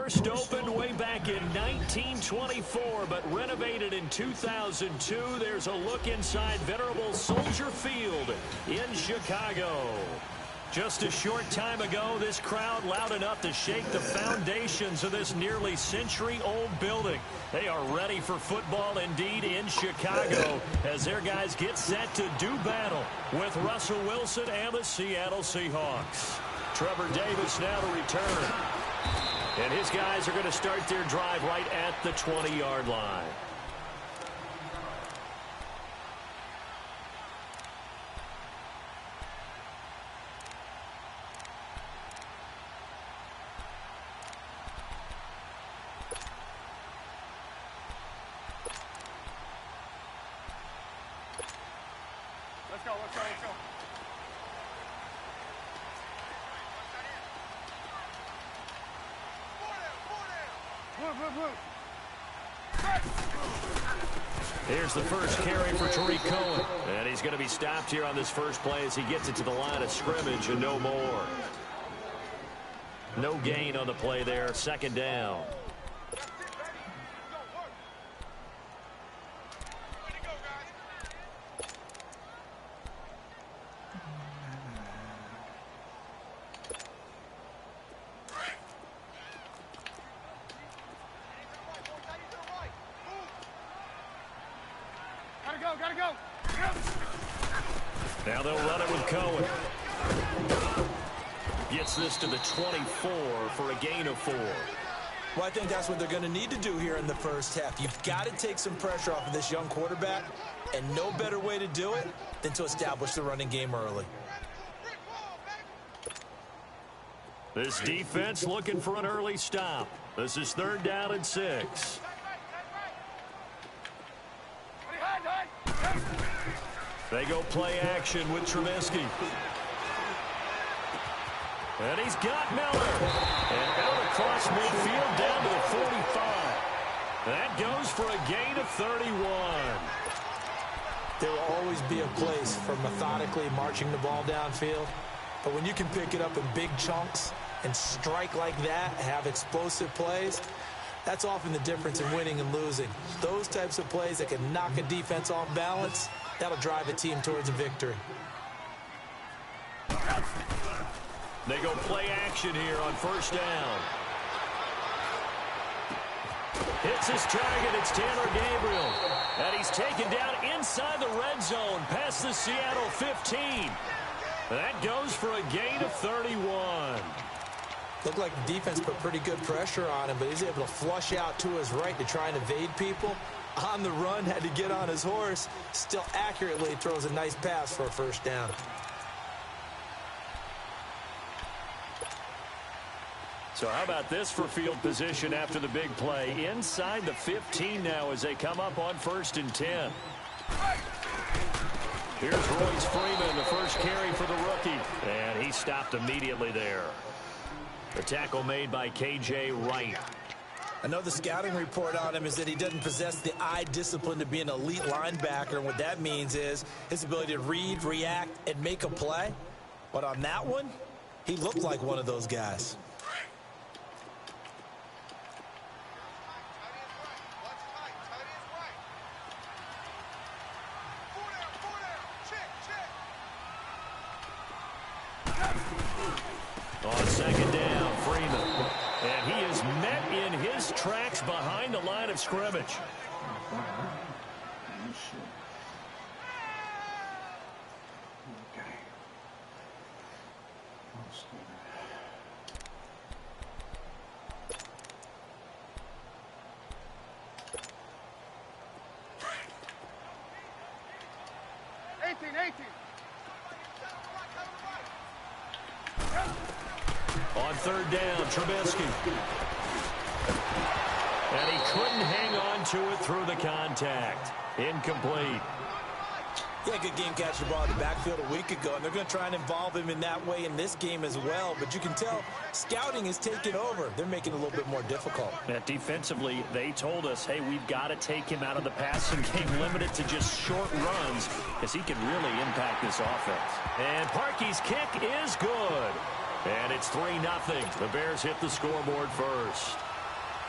First opened way back in 1924, but renovated in 2002. There's a look inside venerable Soldier Field in Chicago. Just a short time ago, this crowd loud enough to shake the foundations of this nearly century-old building. They are ready for football indeed in Chicago as their guys get set to do battle with Russell Wilson and the Seattle Seahawks. Trevor Davis now to return. And his guys are going to start their drive right at the 20-yard line. Let's go. Here's the first carry for Tariq Cohen. And he's going to be stopped here on this first play as he gets it to the line of scrimmage and no more. No gain on the play there. Second down. Gotta go. Now they'll run it with Cohen. Gets this to the 24 for a gain of 4. Well, I think that's what they're going to need to do here in the first half. You've got to take some pressure off of this young quarterback, and no better way to do it than to establish the running game early. This defense looking for an early stop. This is 3rd down and 6. They go play action with Trubisky. And he's got Miller. And out across midfield down to the 45. That goes for a gain of 31. There will always be a place for methodically marching the ball downfield. But when you can pick it up in big chunks and strike like that, have explosive plays, that's often the difference in winning and losing. Those types of plays that can knock a defense off balance, that'll drive a team towards a victory. They go play action here on 1st down. Hits his target. It's Taylor Gabriel. And he's taken down inside the red zone past the Seattle 15. That goes for a gain of 31. Looked like the defense put pretty good pressure on him, but he's able to flush out to his right to try and evade people. On the run, had to get on his horse. Still accurately throws a nice pass for a 1st down. So how about this for field position after the big play? Inside the 15 now as they come up on 1st and 10. Here's Royce Freeman, the first carry for the rookie. And he stopped immediately there. The tackle made by K.J. Wright. Another scouting report on him is that he doesn't possess the eye discipline to be an elite linebacker. And what that means is his ability to read, react, and make a play. But on that one, he looked like one of those guys. On 2nd down, Freeman. And he is met in his tracks behind the line of scrimmage. On 3rd down, Trubisky. And he couldn't hang on to it through the contact. Incomplete. Yeah, good game catching the ball in the backfield a week ago, and they're going to try and involve him in that way in this game as well. But you can tell scouting is taking over. They're making it a little bit more difficult. And defensively, they told us, hey, we've got to take him out of the passing game, limited to just short runs, because he can really impact this offense. And Parkey's kick is good. And it's 3-0. The Bears hit the scoreboard first.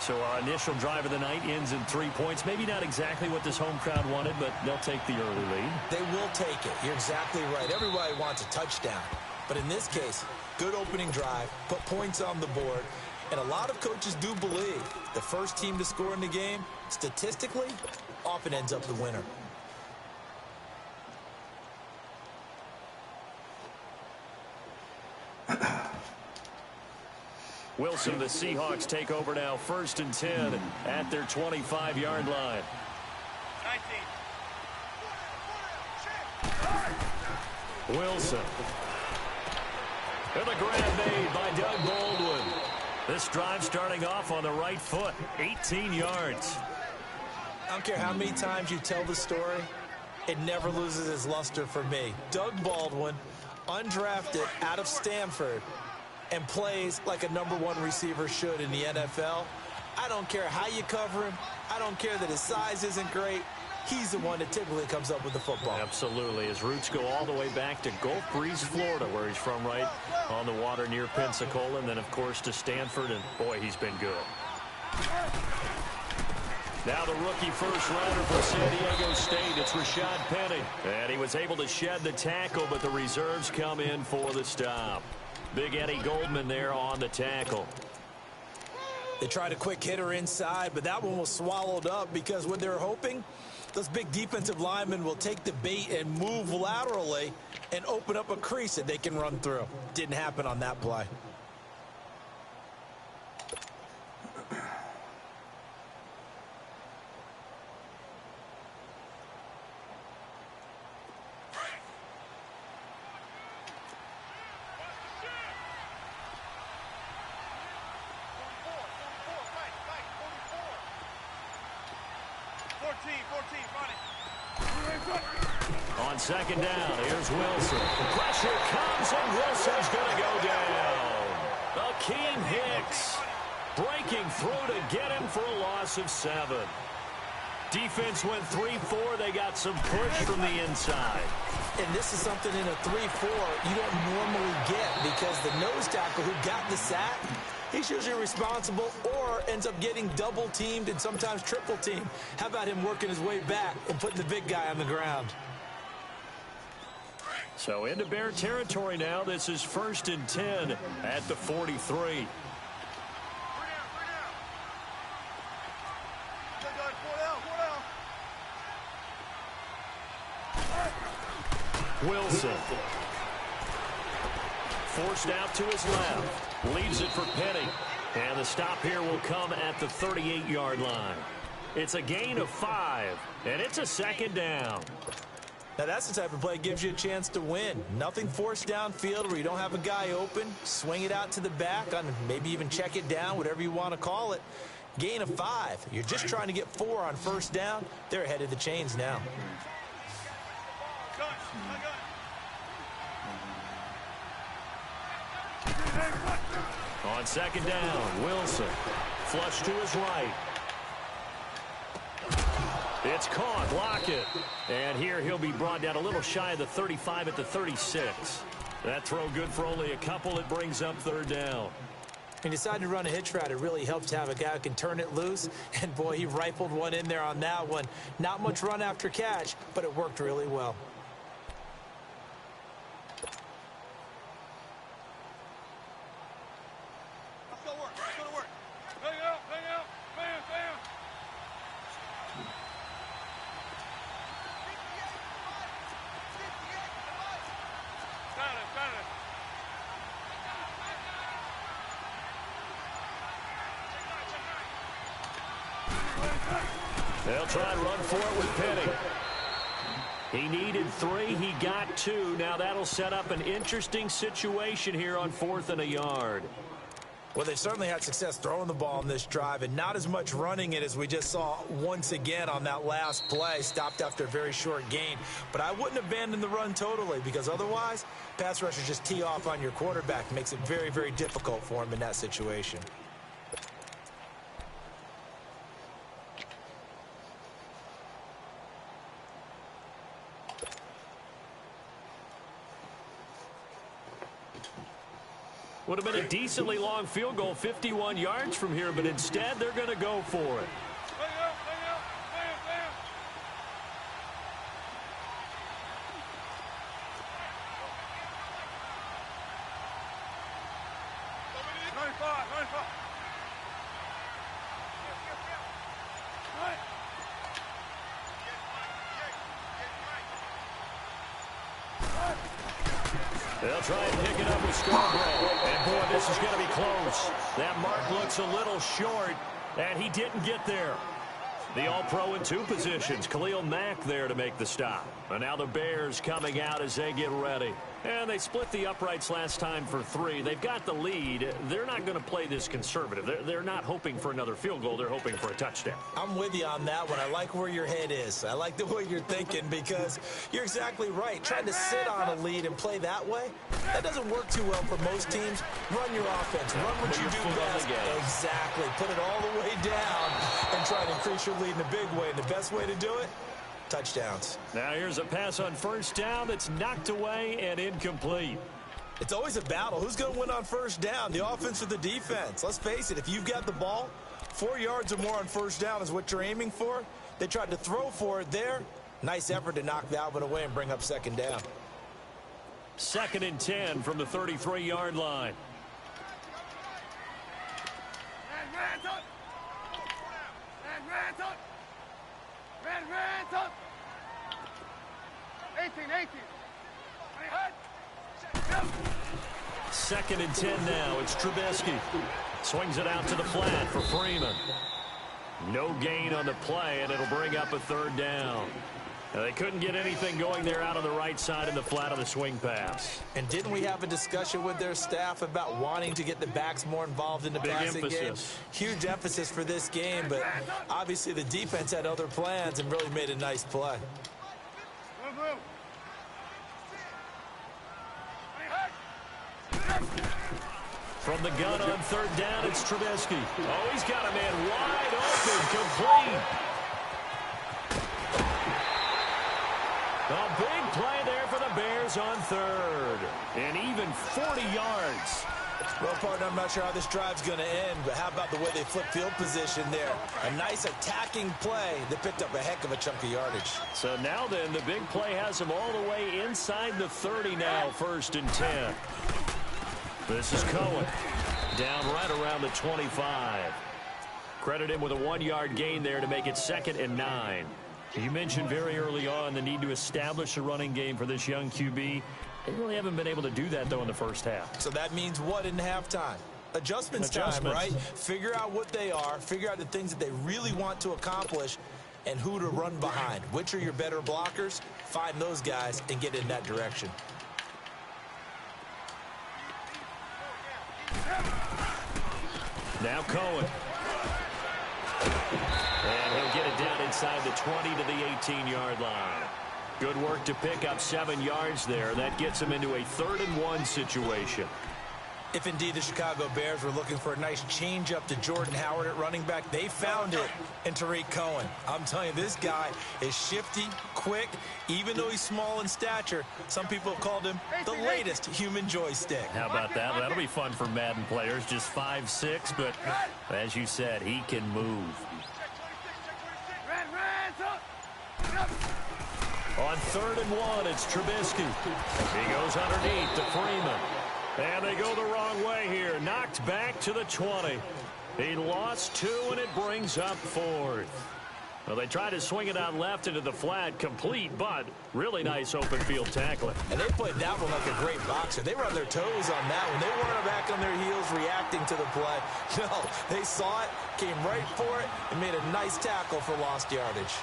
So our initial drive of the night ends in 3 points. Maybe not exactly what this home crowd wanted, but they'll take the early lead. They will take it. You're exactly right. Everybody wants a touchdown. But in this case, good opening drive, put points on the board, and a lot of coaches do believe the first team to score in the game, statistically, often ends up the winner. Wilson, the Seahawks take over now, 1st and 10 at their 25-yard line. 19. Wilson. And the grab made by Doug Baldwin. This drive starting off on the right foot, 18 yards. I don't care how many times you tell the story, it never loses its luster for me. Doug Baldwin, undrafted out of Stanford, and plays like a #1 receiver should in the NFL. I don't care how you cover him. I don't care that his size isn't great. He's the one that typically comes up with the football. Absolutely. His roots go all the way back to Gulf Breeze, Florida, where he's from, right on the water near Pensacola, and then, of course, to Stanford, and, boy, he's been good. Now the rookie first-rounder for San Diego State, it's Rashad Penny. And he was able to shed the tackle, but the reserves come in for the stop. Big Eddie Goldman there on the tackle. They tried a quick hitter inside, but that one was swallowed up because what they're hoping, those big defensive linemen will take the bait and move laterally and open up a crease that they can run through. Didn't happen on that play. On second down, here's Wilson. Pressure comes, and Wilson's going to go down. Akeem Hicks breaking through to get him for a loss of 7. Defense went 3-4. They got some push from the inside. And this is something in a 3-4 you don't normally get because the nose tackle who got the sack, he's usually responsible or ends up getting double-teamed and sometimes triple-teamed. How about him working his way back and putting the big guy on the ground? So into Bear territory now. This is 1st and 10 at the 43. Wilson. Forced out to his left. Leaves it for Penny. And the stop here will come at the 38-yard line. It's a gain of 5, and it's a 2nd down. Now, that's the type of play that gives you a chance to win. Nothing forced downfield where you don't have a guy open. Swing it out to the back, maybe even check it down, whatever you want to call it. Gain of 5. You're just trying to get 4 on 1st down. They're ahead of the chains now. On 2nd down, Wilson. Flush to his right. It's caught. Lockett. And here he'll be brought down a little shy of the 35 at the 36. That throw good for only a couple. It brings up 3rd down. He decided to run a hitch route. It really helps to have a guy who can turn it loose. And, boy, he rifled one in there on that one. Not much run after catch, but it worked really well. They'll try and run for it with Penny. He needed 3. He got 2. Now that'll set up an interesting situation here on 4th and a yard. Well, they certainly had success throwing the ball on this drive and not as much running it as we just saw once again on that last play. Stopped after a very short gain. But I wouldn't abandon the run totally because otherwise, pass rushers just tee off on your quarterback. It makes it very, very difficult for him in that situation. Would have been a decently long field goal, 51 yards from here, but instead they're going to go for it. They'll try and pick it up with Scarborough. And, boy, this is going to be close. That mark looks a little short, and he didn't get there. The All-Pro in 2 positions. Khalil Mack there to make the stop. And now the Bears coming out as they get ready. And they split the uprights last time for 3. They've got the lead. They're not going to play this conservative. They're not hoping for another field goal. They're hoping for a touchdown. I'm with you on that one. I like where your head is. I like the way you're thinking because you're exactly right. Trying to sit on a lead and play that way, that doesn't work too well for most teams. Run your offense. Run what you do best. Exactly. Put it all the way down and try to increase your lead in a big way. And the best way to do it, touchdowns. Now here's a pass on first down that's knocked away and incomplete. It's always a battle. Who's going to win on first down, the offense or the defense? Let's face it, if you've got the ball, 4 yards or more on first down is what you're aiming for. They tried to throw for it there. Nice effort to knock that one away and bring up second down. 2nd and 10 from the 33-yard line. Red, 18. 2nd and 10 now. It's Trubisky. Swings it out to the flat for Freeman. No gain on the play, and it'll bring up a 3rd down. Now, they couldn't get anything going there out on the right side in the flat of the swing pass. And didn't we have a discussion with their staff about wanting to get the backs more involved in the passing game? Huge emphasis for this game, but obviously the defense had other plans and really made a nice play. From the gun on 3rd down, it's Trubisky. Oh, he's got a man wide open, complete. A big play there for the Bears on 3rd. And even 40 yards. Well, partner, I'm not sure how this drive's going to end, but how about the way they flip field position there? A nice attacking play that picked up a heck of a chunk of yardage. So now then, the big play has them all the way inside the 30 now, 1st and 10. This is Cohen. Down right around the 25. Credit him with a 1-yard gain there to make it 2nd and 9. You mentioned very early on the need to establish a running game for this young QB. They really haven't been able to do that, though, in the first half. So that means what in halftime? Adjustments time, right? Figure out what they are, figure out the things that they really want to accomplish, and who to run behind. Which are your better blockers? Find those guys and get in that direction. Now Cohen. And he'll get it down inside the 20 to the 18-yard line. Good work to pick up 7 yards there. That gets him into a 3rd and 1 situation. If indeed the Chicago Bears were looking for a nice change-up to Jordan Howard at running back, they found it in Tariq Cohen. I'm telling you, this guy is shifty, quick, even though he's small in stature. Some people have called him the latest human joystick. How about that? That'll be fun for Madden players. Just 5'6", but as you said, he can move. On 3rd and 1, it's Trubisky. He goes underneath to Freeman. And they go the wrong way here. Knocked back to the 20. He lost 2, and it brings up 4th. Well, they tried to swing it out left into the flat, complete, but really nice open field tackling. And they played that one like a great boxer. They were on their toes on that one. They weren't back on their heels reacting to the play. No, they saw it, came right for it, and made a nice tackle for lost yardage.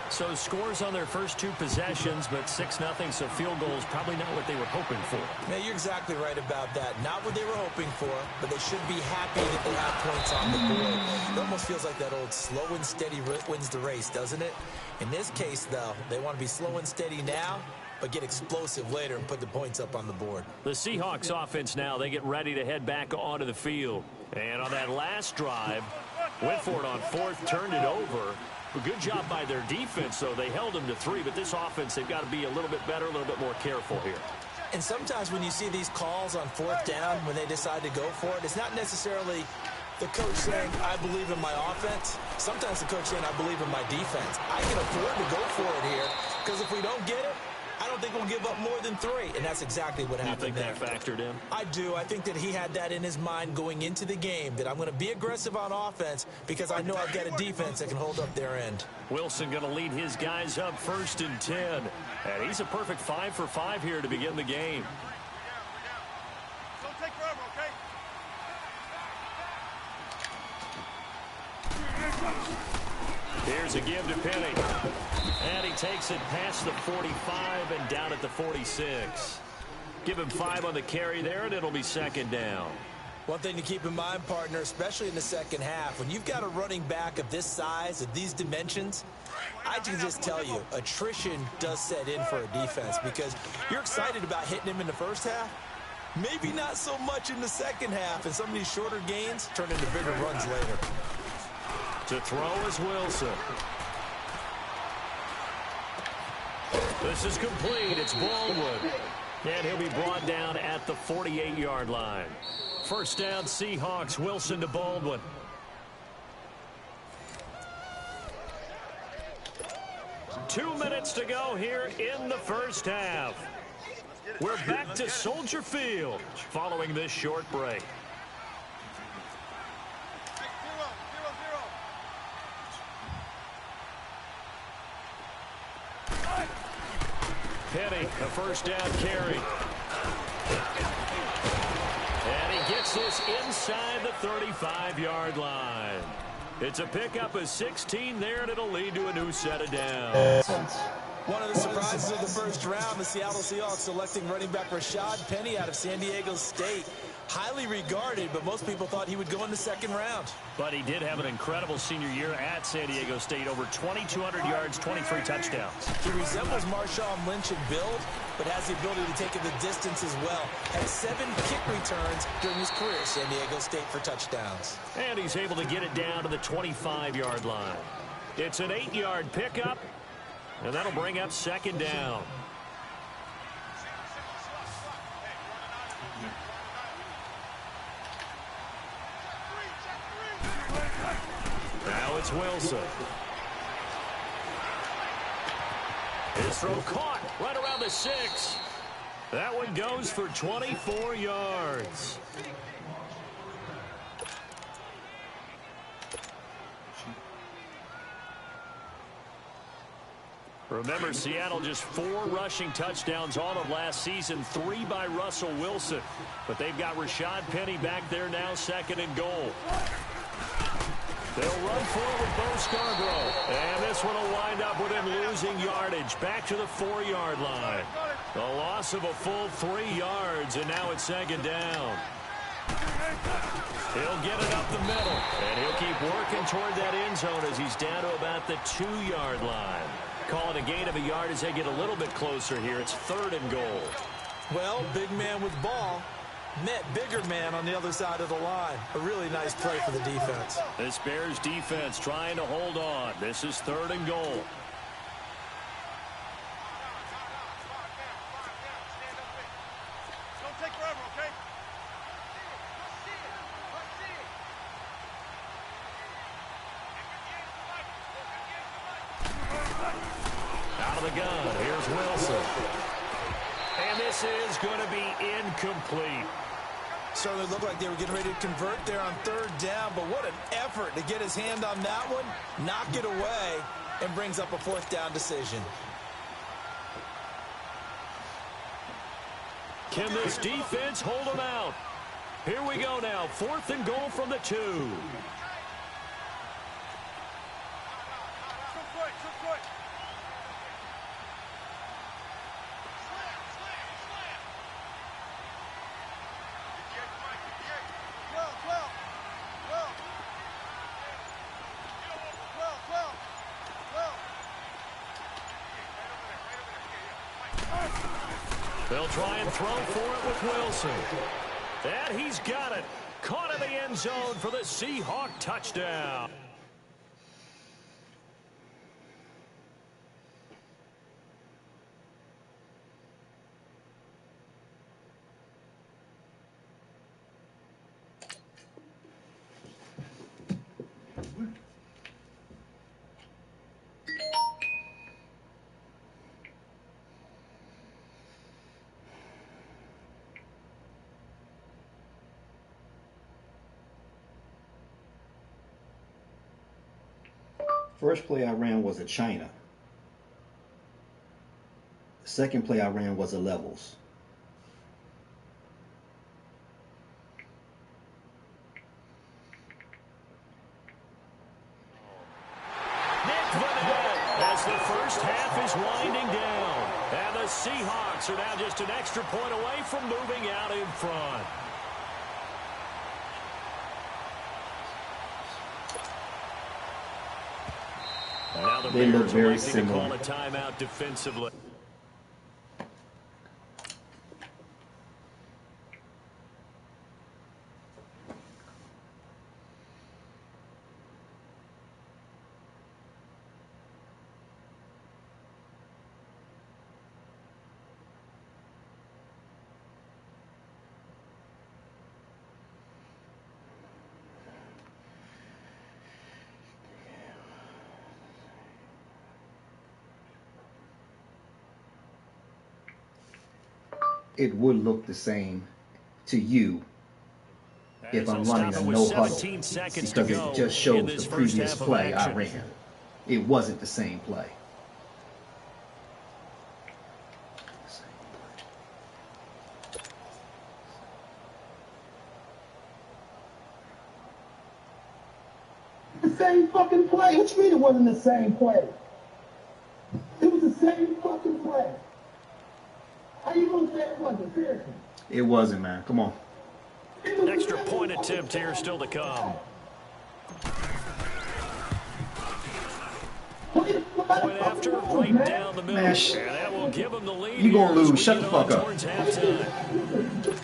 So scores on their first 2 possessions, but 6-0, so field goals probably not what they were hoping for. Man, you're exactly right about that. Not what they were hoping for, but they should be happy that they have points on the board. It almost feels like that old slow and steady wins the race, doesn't it? In this case, though, they want to be slow and steady now, but get explosive later and put the points up on the board. The Seahawks offense now, they get ready to head back onto the field. And on that last drive, went for it on 4th, turned it over. A good job by their defense, though. They held them to 3, but this offense, they've got to be a little bit better, a little bit more careful here. And sometimes when you see these calls on fourth down, when they decide to go for it, it's not necessarily the coach saying, I believe in my offense. Sometimes the coach saying, I believe in my defense. I can afford to go for it here because if we don't get it, I don't think we'll give up more than 3, and that's exactly what happened there. You think that factored in? I do. I think that he had that in his mind going into the game, that I'm going to be aggressive on offense because I know I've got a defense that can hold up their end. Wilson going to lead his guys up 1st and 10, and he's a perfect 5 for 5 here to begin the game. Don't take forever, okay? Here's a give to Penny. And he takes it past the 45 and down at the 46. Give him 5 on the carry there, and it'll be 2nd down. One thing to keep in mind, partner, especially in the second half, when you've got a running back of this size, of these dimensions, I can just tell you, attrition does set in for a defense because you're excited about hitting him in the first half. Maybe not so much in the second half, and some of these shorter gains turn into bigger runs later. To throw is Wilson. This is complete. It's Baldwin. And he'll be brought down at the 48-yard line. 1st down, Seahawks. Wilson to Baldwin. Two minutes to go here in the first half. We're back to Soldier Field following this short break. Penny, a 1st down carry. And he gets this inside the 35-yard line. It's a pickup of 16 there, and it'll lead to a new set of downs. One of the surprises of the first round, the Seattle Seahawks selecting running back Rashad Penny out of San Diego State. Highly regarded, but most people thought he would go in the 2nd round. But he did have an incredible senior year at San Diego State. Over 2,200 yards, 23 touchdowns. He resembles Marshawn Lynch in build, but has the ability to take it the distance as well. Had 7 kick returns during his career at San Diego State for touchdowns. And he's able to get it down to the 25-yard line. It's an 8-yard pickup, and that'll bring up 2nd down. Now it's Wilson. His throw caught right around the 6. That one goes for 24 yards. Remember, Seattle just 4 rushing touchdowns all of last season, 3 by Russell Wilson. But they've got Rashad Penny back there now, 2nd and goal. They'll run forward with Bo Scarborough. And this one will wind up with him losing yardage back to the 4-yard line. The loss of a full 3 yards, and now it's 2nd down. He'll get it up the middle, and he'll keep working toward that end zone as he's down to about the 2-yard line. Calling a gain of a yard as they get a little bit closer here. It's 3rd and goal. Well, big man with ball met bigger man on the other side of the line. A really nice play for the defense. This Bears defense trying to hold on. This is 3rd and goal. Don't take forever, okay? Out of the gun, here's Wilson. And this is going to be incomplete. Certainly looked like they were getting ready to convert there on 3rd down, but what an effort to get his hand on that one, knock it away, and brings up a 4th down decision. Can this defense hold them out? Here we go now, 4th and goal from the 2. They'll try and throw for it with Wilson. And he's got it. Caught in the end zone for the Seahawk touchdown. First play I ran was a China. The second play I ran was a levels. As the first half is winding down. And the Seahawks are now just an extra point away from moving out in front. Now the They look Bears very electing to similar. call a timeout defensively. It would look the same to you if I'm running a no huddle, because it just shows the previous play I ran. It wasn't the same play. The same fucking play. What you mean it wasn't the same play? It was the same fucking play. How you gonna say it wasn't? Seriously. It wasn't, man. Come on. Extra point attempt here still to come. Point after, right down the middle. Man, and that will give them the lead. You gonna here as lose. we Shut get the fuck on up. towards halftime.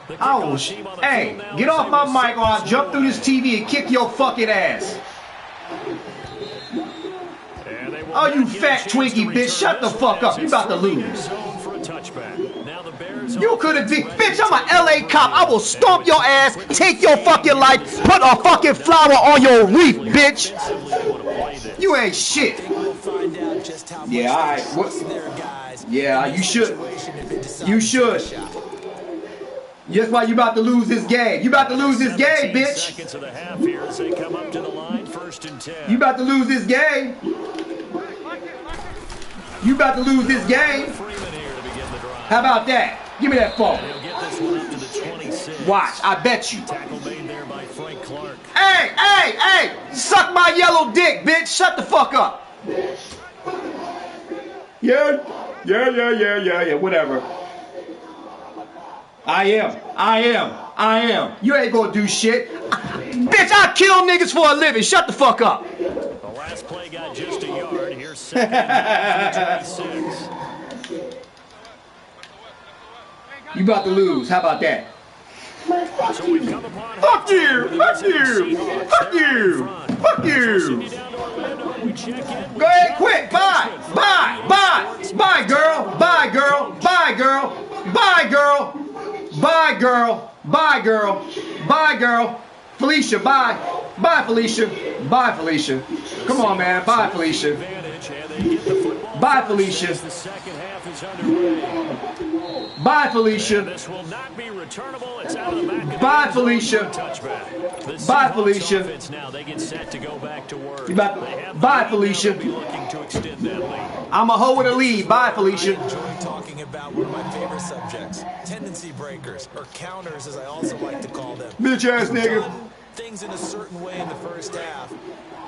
The Oh, kickoff team on the hey, field now get as off they my receive mic or I'll this jump through this away. TV and kick your fucking ass. And they will Oh, not you get a fat chance Twinkie to bitch, return shut the this fuck one up. as You it's about to through the end lose. zone for a touchback. Now the Bears You could have been, ready bitch, to I'm an take LA over cop. I will here. stomp And your with ass, quickly take your fading fucking into life, the put a second fucking half. flower on your reef, bitch. Offensively, they want to play this. You ain't shit. We'll find out just how much Yeah, all right. they trust their guys. Yeah, in you this should. situation if they decide You to take should. a shot. That's why you about to lose this game. You about to lose this game, 17 bitch. seconds of the half here as they come up to the line, 1st and 10. You about to lose this game. You about to lose this game. Freeman here to begin the drive. How about that? Give me that phone. He'll get this one up to the 26. Watch, I bet you. Tackle made there by Frank Clark. Hey, hey, hey! Suck my yellow dick, bitch! Shut the fuck up! Yeah, whatever. I am. You ain't gonna do shit. Bitch, I kill niggas for a living. Shut the fuck up. The last play got just a yard. Here's 2nd and 26. You about to lose. How about that? So we've come upon Fuck you! halftime Fuck with the you! Seahawks. Fuck They're out in you! front. Fuck So you! send you down to Orlando. We check in with Go ahead, Jeff quick. Bye. Basement Bye. from Bye. Sports. Bye, girl. Bye, girl. Bye, girl. Bye, girl. Bye, girl. Bye, girl. Bye, girl. Felicia, bye. Bye, Felicia. Bye, Felicia. Come on, man. Bye, Felicia. Advantage, and they get the football Bye, first Felicia. as the second half is underway. Bye, And Felicia. this will not be returnable. It's out of the back of the Bye, end zone Felicia. for a touchback. The Bye, Seahawks Felicia. offense now, they get set to go back to work. You about to- They have the Bye, lead now. Felicia. They'll be looking to extend that lead. I'm a hoe with a lead. Bye, Felicia. I enjoy talking about one of my favorite subjects, tendency breakers, or counters as I also like to call them. Bitch ass You've nigga. done things in a certain way in the first half,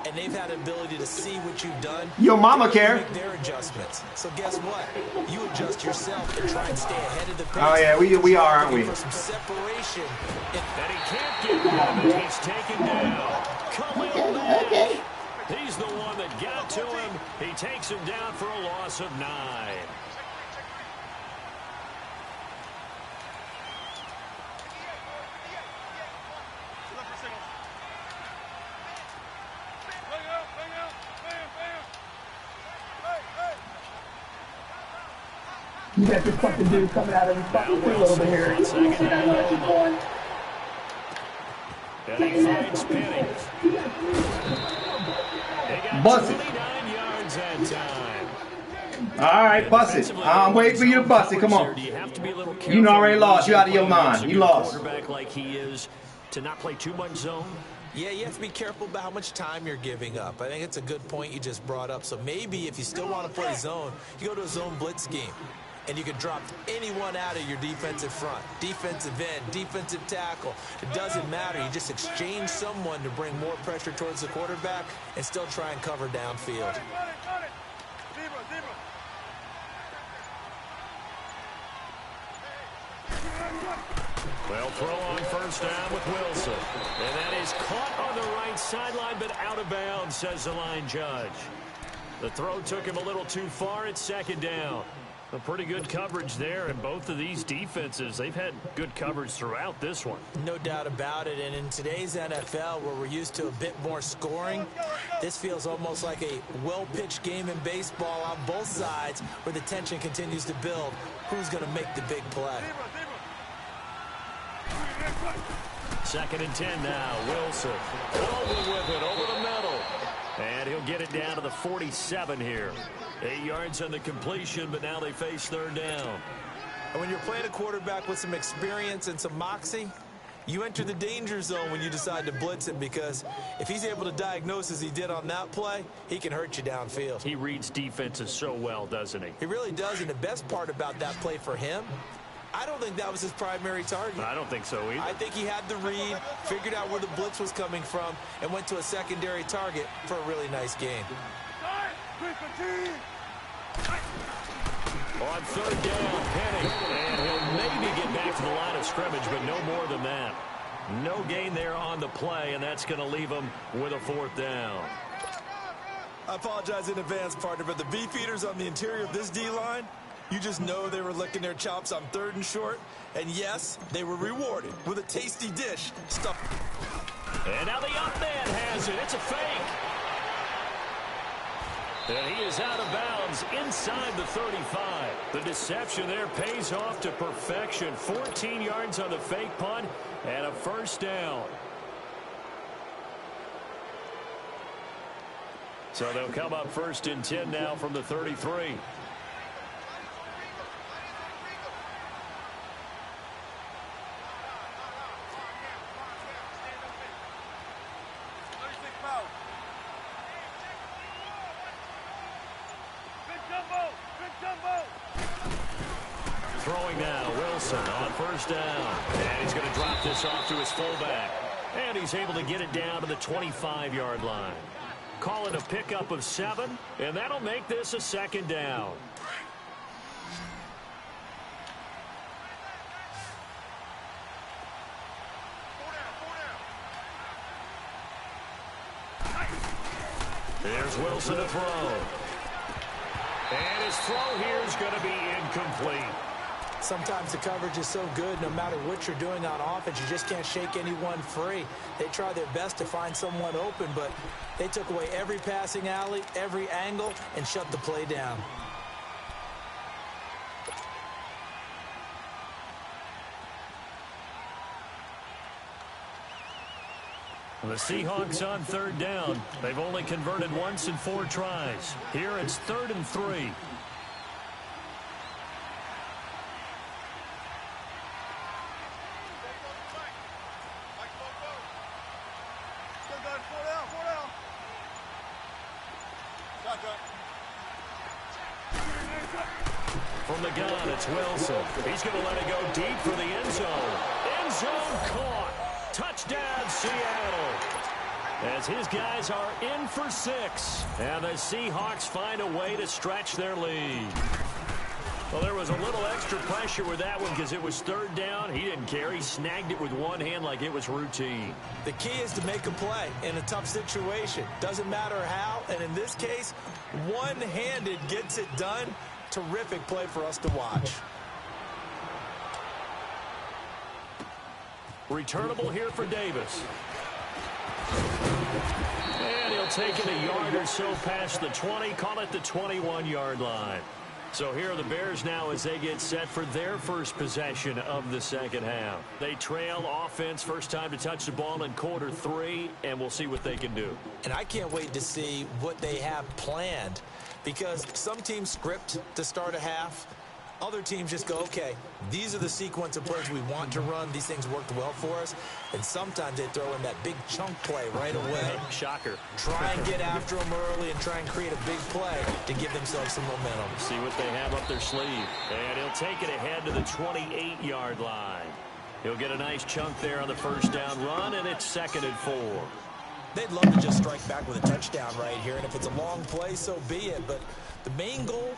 and they've had the ability to see what you've done. Your mama They're care. gonna make their adjustments. So guess what? You adjust yourself and try and stay ahead of the pace. Oh, yeah, we are, aren't we? For some separation. And he can't get rid of it. He's taken down. Khalil Mack. He's the one that got to him. He takes him down for a loss of 9. You got this fucking dude coming out of his fucking field over here. And he finds Penny. They got Bust it. 29 yards that time. All right, bust it. I'm waiting for you to bust it. Come on. You have to be a little You already lost. You out of your careful mind. You lost. Quarterback like he is. to not play too much zone? Yeah, you have to be careful about how much time you're giving up. I think it's a good point you just brought up. So maybe if you still want to play zone, you go to a zone blitz scheme. And you can drop anyone out of your defensive front. Defensive end, defensive tackle. It doesn't matter. You just exchange someone to bring more pressure towards the quarterback and still try and cover downfield. Well, throw on first down with Wilson. And that is caught on the right sideline, but out of bounds, says the line judge. The throw took him a little too far. It's second down. A pretty good coverage there, and both of these defenses, they've had good coverage throughout this one. No doubt about it, and in today's NFL, where we're used to a bit more scoring, this feels almost like a well-pitched game in baseball on both sides, where the tension continues to build. Who's going to make the big play? Second and 10 now. Wilson over with it, over the middle. And he'll get it down to the 47 here. 8 yards on the completion, but now they face third down. And when you're playing a quarterback with some experience and some moxie, you enter the danger zone when you decide to blitz him, because if he's able to diagnose as he did on that play, he can hurt you downfield. He reads defenses so well, doesn't he? He really does, and the best part about that play for him, I don't think that was his primary target. I don't think so either. I think he had the read, figured out where the blitz was coming from, and went to a secondary target for a really nice game. On third down, Penny, and he'll maybe get back to the line of scrimmage, but no more than that. No gain there on the play, and that's going to leave him with a fourth down. I apologize in advance, partner, but the beefeaters on the interior of this D-line, you just know they were licking their chops on third and short, and yes, they were rewarded with a tasty dish stuffed. And now the up man has it. It's a fake. And he is out of bounds inside the 35. The deception there pays off to perfection. 14 yards on the fake punt and a first down. So they'll come up first and 10 now from the 33. Throwing now, Wilson on first down. And he's going to drop this off to his fullback. And he's able to get it down to the 25-yard line. Call it a pickup of 7, and that'll make this a second down. There's Wilson to throw. And his throw here is going to be incomplete. Sometimes the coverage is so good, no matter what you're doing on offense, you just can't shake anyone free. They try their best to find someone open, but they took away every passing alley, every angle, and shut the play down. The Seahawks on third down. They've only converted once in 4 tries. Here it's 3rd and 3. From the gun, it's Wilson. He's going to let it go deep for the end zone. End zone caught. Touchdown, Seattle. As his guys are in for 6. And the Seahawks find a way to stretch their lead. Well, there was a little extra pressure with that one because it was 3rd down. He didn't care. He snagged it with one hand like it was routine. The key is to make a play in a tough situation. Doesn't matter how, and in this case, one-handed gets it done. Terrific play for us to watch. Returnable here for Davis. And he'll take it a yard or so past the 20, call it the 21-yard line. So here are the Bears now as they get set for their first possession of the second half. They trail offense, first time to touch the ball in quarter 3, and we'll see what they can do. And I can't wait to see what they have planned, because some teams script to start a half. Other teams just go, okay, these are the sequence of plays we want to run. These things worked well for us. And sometimes they throw in that big chunk play right away. Shocker. Try and get after them early and try and create a big play to give themselves some momentum. See what they have up their sleeve. And he'll take it ahead to the 28-yard line. He'll get a nice chunk there on the first down run, and it's 2nd and 4. They'd love to just strike back with a touchdown right here, and if it's a long play, so be it. But the main goal,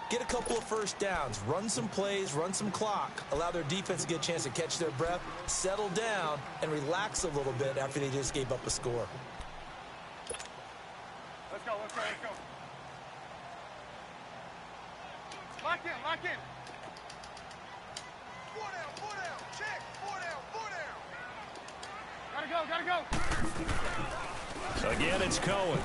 get a couple of first downs, run some plays, run some clock, allow their defense to get a chance to catch their breath, settle down, and relax a little bit after they just gave up a score. Let's go, let's go, let's go. Lock in, lock in. 4 down, check. 4 down. Gotta go. Again, it's Cohen.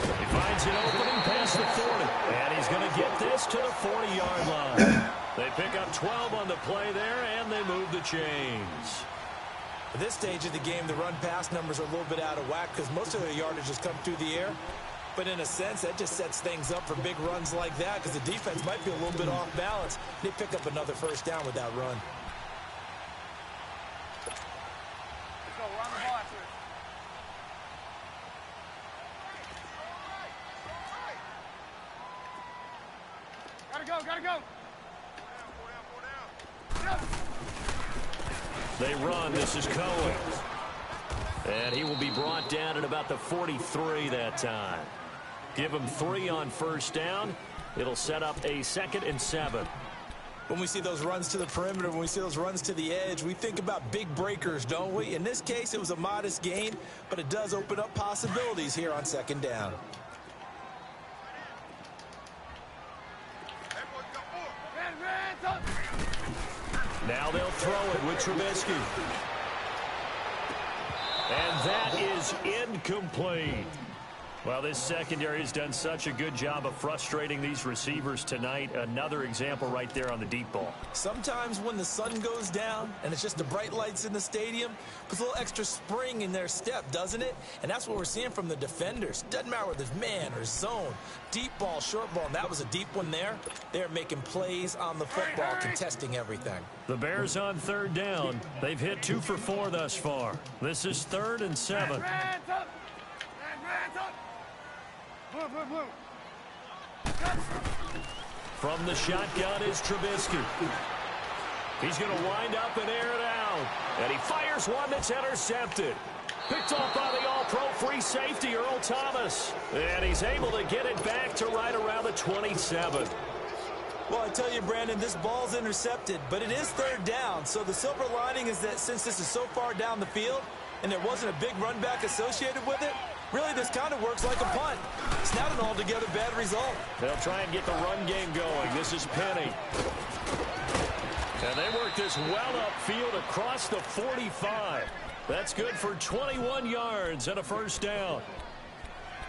He finds an opening past the 40. And he's going to get this to the 40-yard line. They pick up 12 on the play there, and they move the chains. At this stage of the game, the run-pass numbers are a little bit out of whack because most of their yardage has come through the air. But in a sense, that just sets things up for big runs like that because the defense might be a little bit off balance. They pick up another first down with that run. Let's go, we're on the ball after it. Gotta go. 4 down. They run. This is Cohen. And he will be brought down at about the 43 that time. Give him 3 on first down. It'll set up a 2nd and 7. When we see those runs to the perimeter, when we see those runs to the edge, we think about big breakers, don't we? In this case, it was a modest gain, but it does open up possibilities here on 2nd down. Now they'll throw it with Trubisky. And that is incomplete. Well, this secondary has done such a good job of frustrating these receivers tonight. Another example right there on the deep ball. Sometimes when the sun goes down and it's just the bright lights in the stadium, puts a little extra spring in their step, doesn't it? And that's what we're seeing from the defenders. Doesn't matter whether it's man or zone, deep ball, short ball, and that was a deep one there. They're making plays on the football, contesting everything. The Bears on 3rd down. They've hit 2 for 4 thus far. This is 3rd and 7. Blue. From the shotgun is Trubisky. He's going to wind up and air it out. And he fires one that's intercepted. Picked off by the all-pro free safety, Earl Thomas. And he's able to get it back to right around the 27. Well, I tell you, Brandon, this ball's intercepted, but it is 3rd down. So the silver lining is that since this is so far down the field and there wasn't a big run back associated with it, really, this kind of works like a punt. It's not an altogether bad result. They'll try and get the run game going. This is Penny. And they work this well upfield across the 45. That's good for 21 yards and a first down.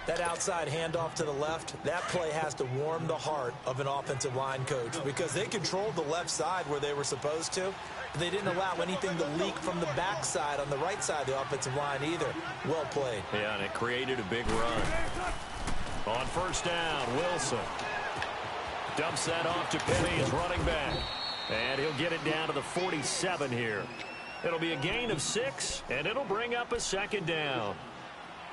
That outside handoff to the left, that play has to warm the heart of an offensive line coach because they controlled the left side where they were supposed to. They didn't allow anything to leak from the backside on the right side of the offensive line either. Well played. Yeah, and it created a big run. On first down, Wilson dumps that off to Penny as running back. And he'll get it down to the 47 here. It'll be a gain of 6, and it'll bring up a 2nd down.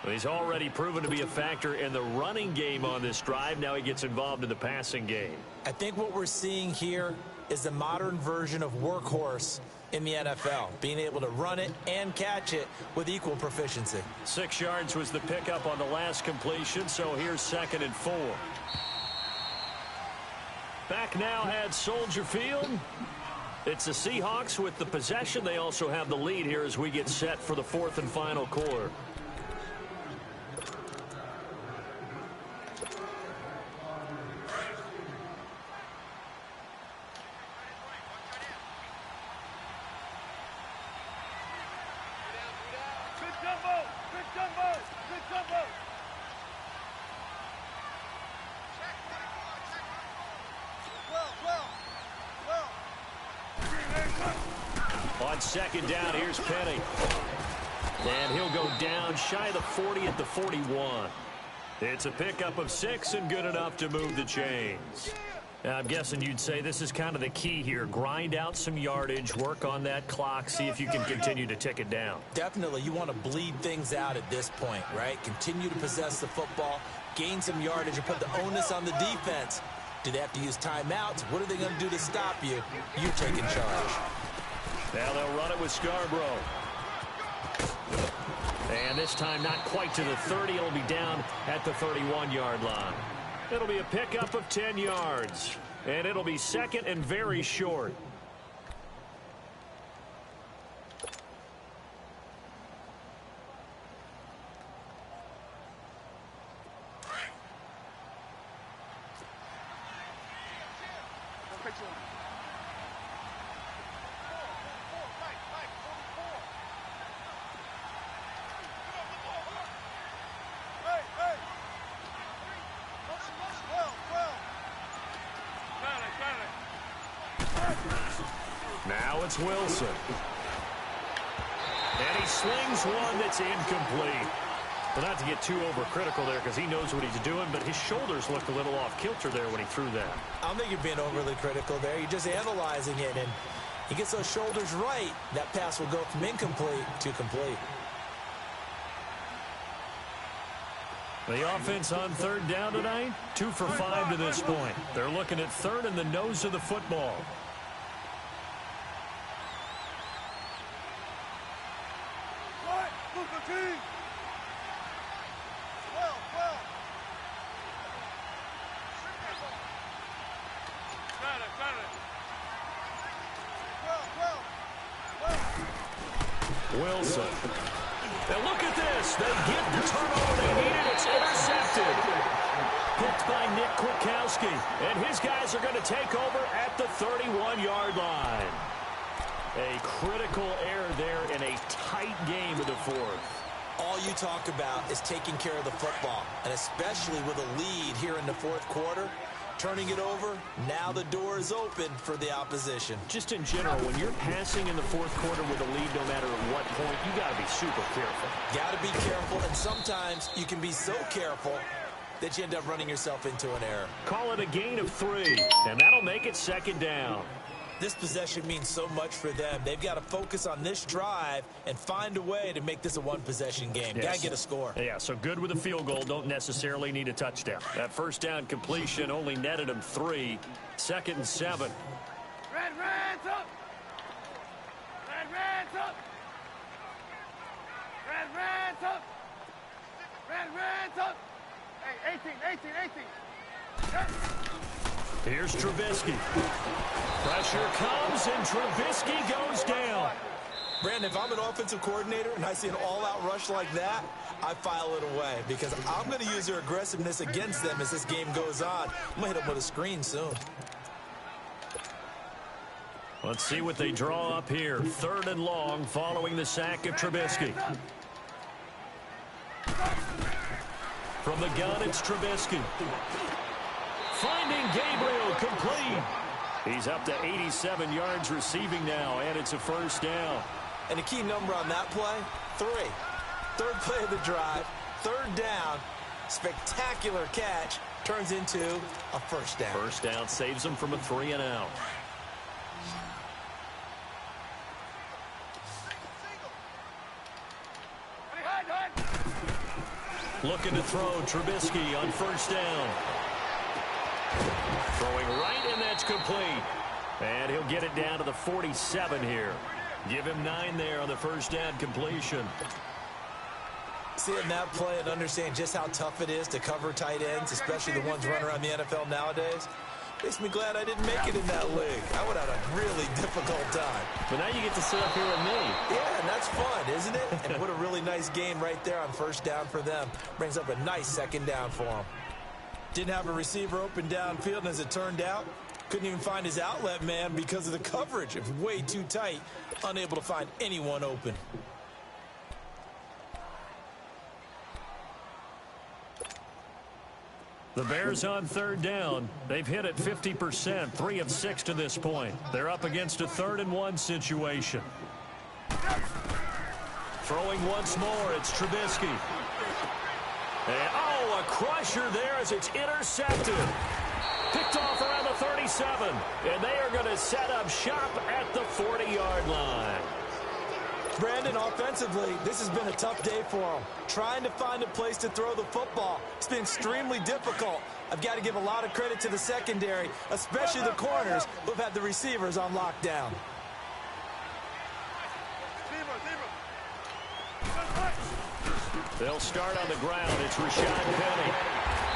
He's already proven to be a factor in the running game on this drive. Now he gets involved in the passing game. I think what we're seeing here is the modern version of workhorse in the NFL, being able to run it and catch it with equal proficiency. 6 yards was the pickup on the last completion, so here's 2nd and 4. Back now at Soldier Field. It's the Seahawks with the possession. They also have the lead here as we get set for the 4th and final quarter. On 2nd down, here's Penny. And he'll go down shy of the 40 at the 41. It's a pickup of 6 and good enough to move the chains. Now, I'm guessing you'd say this is kind of the key here. Grind out some yardage, work on that clock, see if you can continue to tick it down. Definitely. You want to bleed things out at this point, right? Continue to possess the football, gain some yardage, and put the onus on the defense. Do they have to use timeouts? What are they going to do to stop you? You're taking charge. Now they'll run it with Scarborough. And this time not quite to the 30. It'll be down at the 31-yard line. It'll be a pickup of 10 yards. And it'll be second and very short. Now it's Wilson. And he slings one that's incomplete. Well, not to get too overcritical there because he knows what he's doing, but his shoulders looked a little off kilter there when he threw that. I don't think you're being overly critical there. You're just analyzing it, and he gets those shoulders right. That pass will go from incomplete to complete. The offense on third down tonight, 2 for 5 to this point. They're looking at third and the nose of the football. Wilson. And look at this. They get the turnover they needed. It's intercepted. Picked by Nick Kwiatkowski. And his guys are going to take over at the 31-yard line. A critical error there in a tight game in the fourth. All you talk about is taking care of the football, and especially with a lead here in the fourth quarter. Turning it over, now the door is open for the opposition. Just in general, when you're passing in the fourth quarter with a lead, no matter at what point, you got to be super careful. Got to be careful, and sometimes you can be so careful that you end up running yourself into an error. Call it a gain of 3, and that'll make it second down. This possession means so much for them. They've got to focus on this drive and find a way to make this a one-possession game. Yes. Got to get a score. Yeah, so good with a field goal. Don't necessarily need a touchdown. That first down completion only netted them 3. Second and 7. Reds up! Reds up! Reds up! Reds up! Hey, 18. Yes. Here's Trubisky. Pressure comes, and Trubisky goes down. Brandon, if I'm an offensive coordinator and I see an all-out rush like that, I file it away because I'm going to use their aggressiveness against them as this game goes on. I'm going to hit them with a screen soon. Let's see what they draw up here. Third and long following the sack of Trubisky. From the gun, it's Trubisky. Finding Gabriel complete. He's up to 87 yards receiving now, and it's a first down. And a key number on that play, 3. Third play of the drive, third down, spectacular catch, turns into a first down. First down saves them from a 3-and-out. Looking to throw Trubisky on first down. Throwing right, and that's complete. And he'll get it down to the 47 here. Give him 9 there on the first down completion. Seeing that play and understand just how tough it is to cover tight ends, especially the ones running around the NFL nowadays, makes me glad I didn't make it in that league. I would have had a really difficult time. But now you get to sit up here with me. Yeah, and that's fun, isn't it? And what a really nice game right there on first down for them. Brings up a nice second down for them. Didn't have a receiver open downfield, and as it turned out, couldn't even find his outlet man because of the coverage. It was way too tight, unable to find anyone open. The Bears on third down. They've hit it 50%, 3 of 6 to this point. They're up against a 3rd-and-1 situation. Throwing once more, it's Trubisky. And, oh, a crusher there as it's intercepted. Picked off around the 37. And they are going to set up shop at the 40-yard line. Brandon, offensively, this has been a tough day for him. Trying to find a place to throw the football. It's been extremely difficult. I've got to give a lot of credit to the secondary, especially the corners who've had the receivers on lockdown. They'll start on the ground. It's Rashad Penny.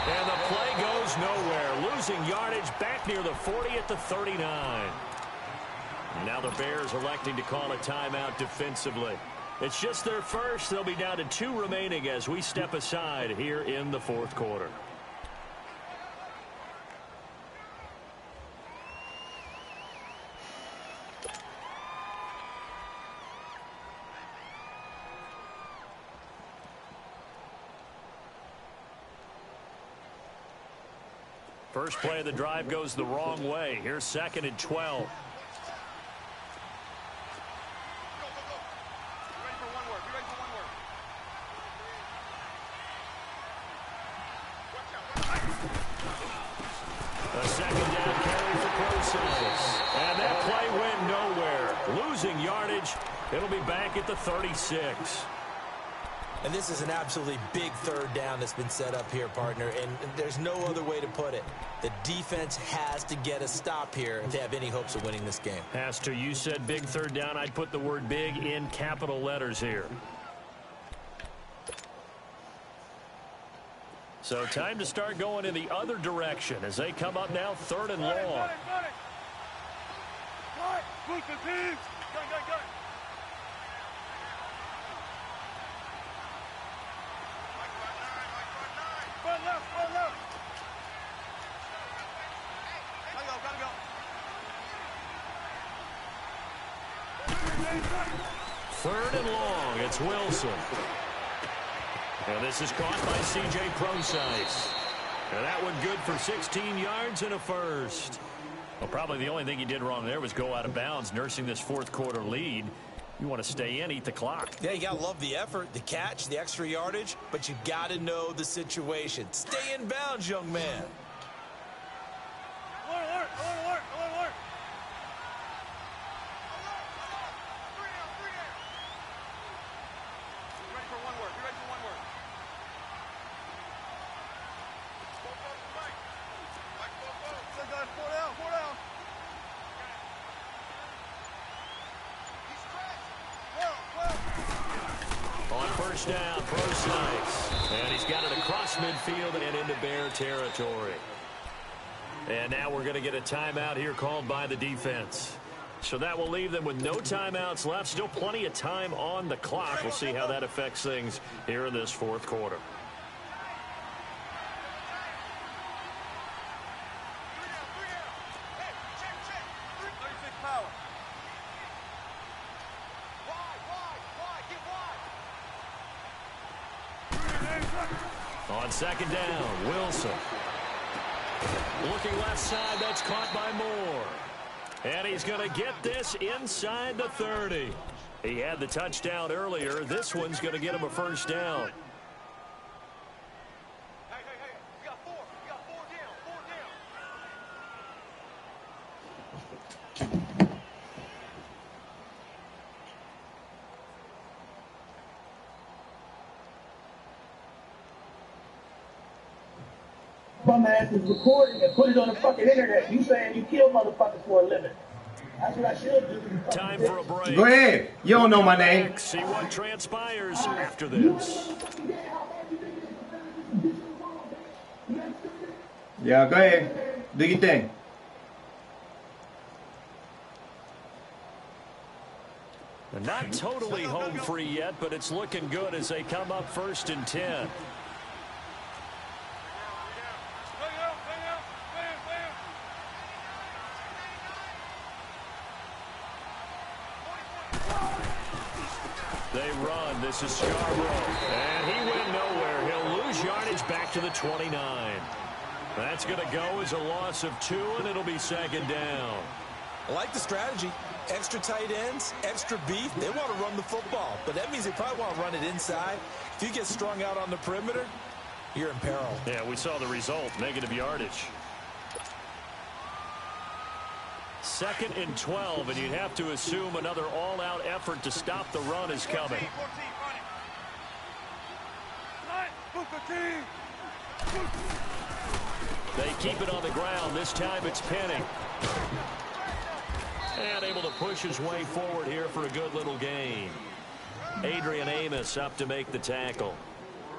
And the play goes nowhere. Losing yardage back near the 40 at the 39. Now the Bears electing to call a timeout defensively. It's just their first. They'll be down to 2 remaining as we step aside here in the fourth quarter. First play of the drive goes the wrong way. Here's 2nd and 12. A second down carry for Process. And that play went nowhere. Losing yardage. It'll be back at the 36. And this is an absolutely big 3rd down that's been set up here, partner, and there's no other way to put it. The defense has to get a stop here if they have any hopes of winning this game. Has to. You said big 3rd down. I'd put the word big in capital letters here. So time to start going in the other direction as they come up now 3rd and long. Third and long, it's Wilson. And this is caught by C.J. Process. And that one good for 16 yards and a first. Well, probably the only thing he did wrong there was go out of bounds, nursing this fourth quarter lead. You want to stay in, eat the clock. Yeah, you got to love the effort, the catch, the extra yardage, but you got to know the situation. Stay in bounds, young man. Down, Process. And he's got it across midfield and into Bear territory. And now we're going to get a timeout here called by the defense. So that will leave them with no timeouts left. Still plenty of time on the clock. We'll see how that affects things here in this fourth quarter. On 2nd down, Wilson. Looking left side, that's caught by Moore. And he's going to get this inside the 30. He had the touchdown earlier. This one's going to get him a first down. We got 4 down. Bum ass is recording and put it on the fucking internet. You saying you kill motherfuckers for a living. That's what I should do. Time for a break. Go ahead. You don't know my name. See what transpires after this. Yeah, go ahead. Do your thing. Not totally home free yet, but it's looking good as they come up 1st and 10. They run. This is Scarborough. And he went nowhere. He'll lose yardage back to the 29. That's going to go as a loss of 2, and it'll be 2nd down. I like the strategy. Extra tight ends, extra beef. They want to run the football, but that means they probably want to run it inside. If you get strung out on the perimeter, you're in peril. Yeah, we saw the result. Negative yardage. 2nd and 12, and you'd have to assume another all-out effort to stop the run is coming. 14. They keep it on the ground. This time it's Penning. And able to push his way forward here for a good little gain. Adrian Amos up to make the tackle.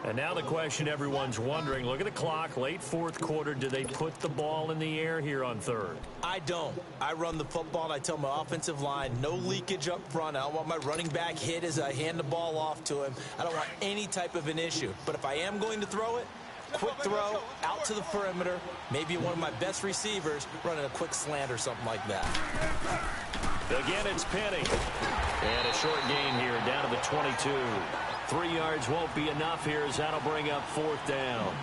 And now the question everyone's wondering, look at the clock, late 4th quarter, do they put the ball in the air here on 3rd? I don't. I run the football, and I tell my offensive line, no leakage up front. I don't want my running back hit as I hand the ball off to him. I don't want any type of an issue. But if I am going to throw it, quick throw, out to the perimeter, maybe one of my best receivers running a quick slant or something like that. Again, it's Penning. And a short gain here, down to the 22. 3 yards won't be enough here as that'll bring up 4th down.